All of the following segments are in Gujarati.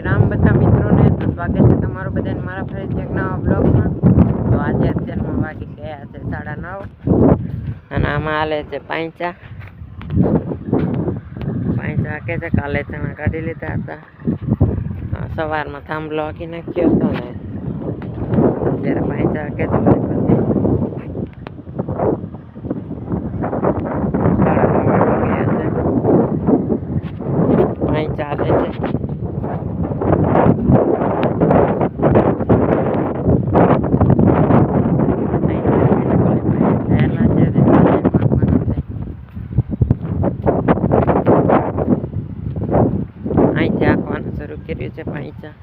શ્રી રામ બધા મિત્રોને. તો સ્વાગત છે તમારું બધાને મારા ફરી એક નવા બ્લોગમાં. તો આજે અત્યારમાં વાગી ગયા છે 9:30 અને આમાં હાલે છે પાંચા કે છે. કાલે ચણા કાઢી લીધા હતા, સવારમાં થાંભલો આખી નાખ્યો હતો ને અત્યારે પાંચા કે છે. ચાલે છે. અહીંથી આંકવાનું શરૂ કર્યું છે પાંચા.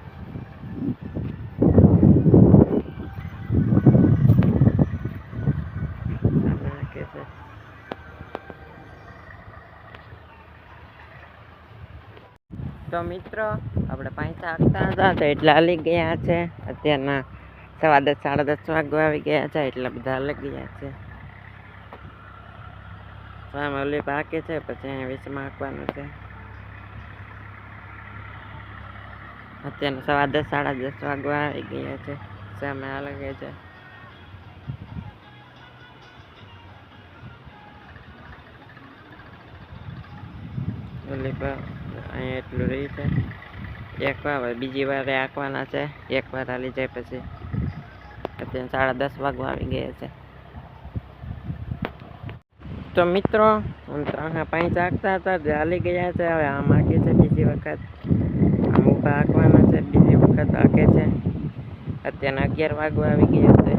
તો મિત્રો આપણે પાંચા હાંકતા હતા તો એટલા હાલી ગયા છે. અત્યારના 10:15 10:30 વાગવા આવી ગયા છે. એટલા બધા હાલી ગયા છે. સામે ઓલી પાકે છે, પછી અહીંયા વીસમાં હાંકવાનું છે. અત્યારના 10:15 10:30 વાગવા આવી ગયા છે. સામે હાલે ગયા છે. ઓલી અહીંયા એટલું રહી છે. એક વાર બીજી વાર આંકવાના છે. એક વાર હાલી જાય પછી અત્યારે 10:30 વાગવા આવી ગયા છે. તો મિત્રો પાંચ હાંકતા હતા જે હાલી ગયા છે. હવે આમ હાંકે છે બીજી વખત. આમ ઊભા હાંકવાના છે, બીજી વખત હાંકે છે. અત્યારના 11 વાગવા આવી ગયા છે.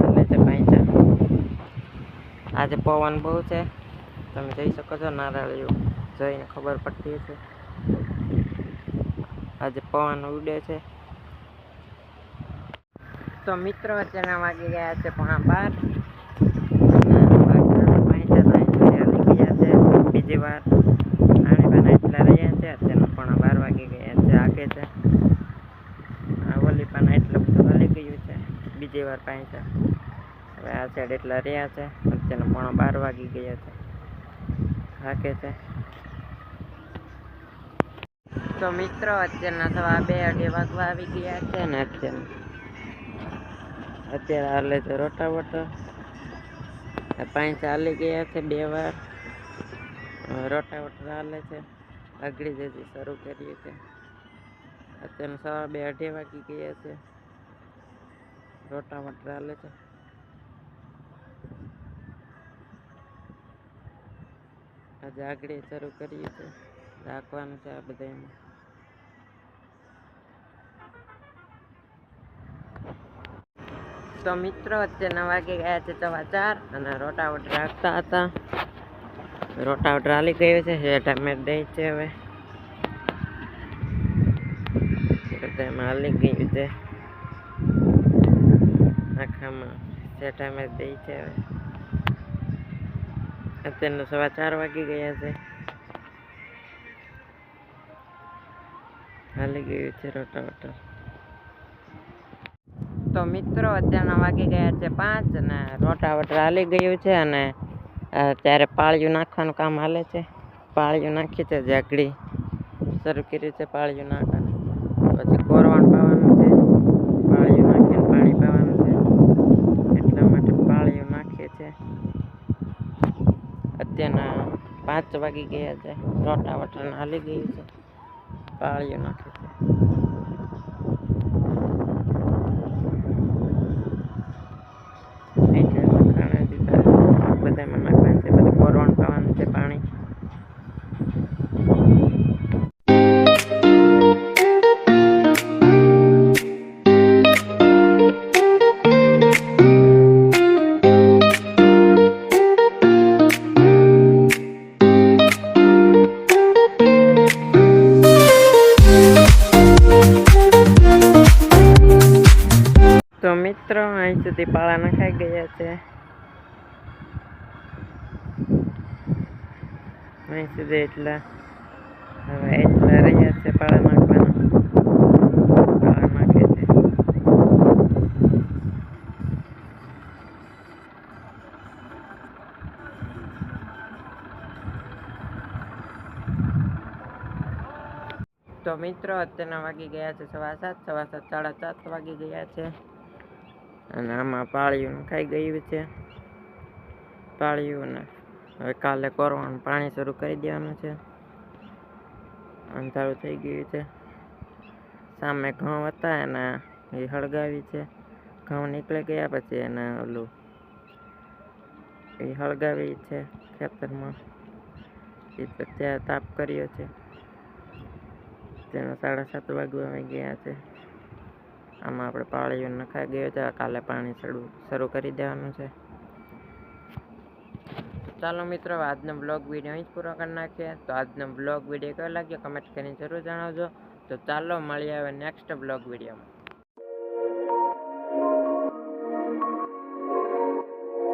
હાલે છે પાંચા. આજે પવન બહુ છે, તમે જોઈ શકો છો. નારાળિયું જોઈને ખબર પડતી છે આજે પવન ઉડે છે. તો મિત્રો અત્યારના વાગી ગયા છે 12:15. બીજી વાર આણી બને એટલા રહ્યા છે. અત્યારના 12:15 વાગી ગયા છે. આગે છે આ ઓલી પણ એટલું બધું હાલી ગયું છે. બીજી વાર પાંચા. હવે આ સાઈડ એટલા રહ્યા છે. અત્યારના 12:15 વાગી ગયા છે. હાકે છે. તો મિત્રો અત્યારના 2:30 વાગવા આવી ગયા છે ને અત્યારે હાલે છે રોટાવટર. પાંચા હાલી ગયા છે 2 વાર. રોટાવટર હાલે છે. આગળી જતી શરૂ કરીએ છે. અત્યારના 2:30 વાગી ગયા છે. રોટાવટર હાલે છે. આજે આગળ શરૂ કરીએ છીએ. રાખવાનું છે આ બધામાં. તો મિત્રો અત્યારના વાગી ગયા છે 4:15 અને રોટાવટર રાખતા હતા. રોટાવટર હાલી ગયું છે. હેઠા દઈ છે. હવે બધામાં હાલી ગયું છે. આખામાં શેઠા દઈ છે. હવે અત્યારના 4:15 વાગી ગયા છે. હાલી ગયું છે રોટાવટર. તો મિત્રો અત્યારના વાગી ગયા છે 5 અને રોટાવટર હાલી ગયું છે. અને ત્યારે પાળિયું નાખવાનું કામ હાલે છે. પાળિયું નાખી છે. જાગડી શરૂ કર્યું છે પાળિયું નાખવાનું. પછી કોરવાણ પાવાનું છે. પાળિયું નાખીને પાણી પાવાનું છે. એટલા માટે પાળિયું નાખીએ છે. અત્યારના 5 વાગી ગયા છે. રોટાવટર હાલી ગયું છે. પાળિયું નાખે છે. બધામાં નાખવાનું છે. બધું કોરવાણ પાવાનું છે પાણી. તો મિત્રો અહીં સુધી પાળા નખાઈ ગયા છે. અહીં સુધી એટલા હવે એટલા રહ્યા છે પાળા નાખવાના. પાળા નાખે છે. તો મિત્રો અત્યારના વાગી ગયા છે 7:15, 7:15, 7:30 વાગી ગયા છે અને આમાં પાળિયું ખાઈ ગયું છે. પાળિયું હવે કાલે કોરવાનું પાણી શરૂ કરી દેવાનું છે. અંધારું થઈ ગયું છે. સામે ઘઉં હતા અને એ હળગાવી છે. ઘઉં નીકળી ગયા પછી એને ઓલું એ હળગાવી છે ખેતરમાં. એ ત્યાં તાપ કર્યો છે. તેના 7:30 વાગવા આવી ગયા છે. આમાં આપણે પાળિયું નખાઈ ગયું છે. કાલે પાણી શરૂ કરી દેવાનું છે. ચાલો મિત્રો, આજનો બ્લોગ વિડીયો અહીં જ પૂરો કરી નાખીએ. તો આજનો બ્લોગ વિડીયો કેવો લાગ્યો કમેન્ટ કરીને જરૂર જણાવજો. તો ચાલો મળીએ હવે નેક્સ્ટ બ્લોગ વિડીયોમાં.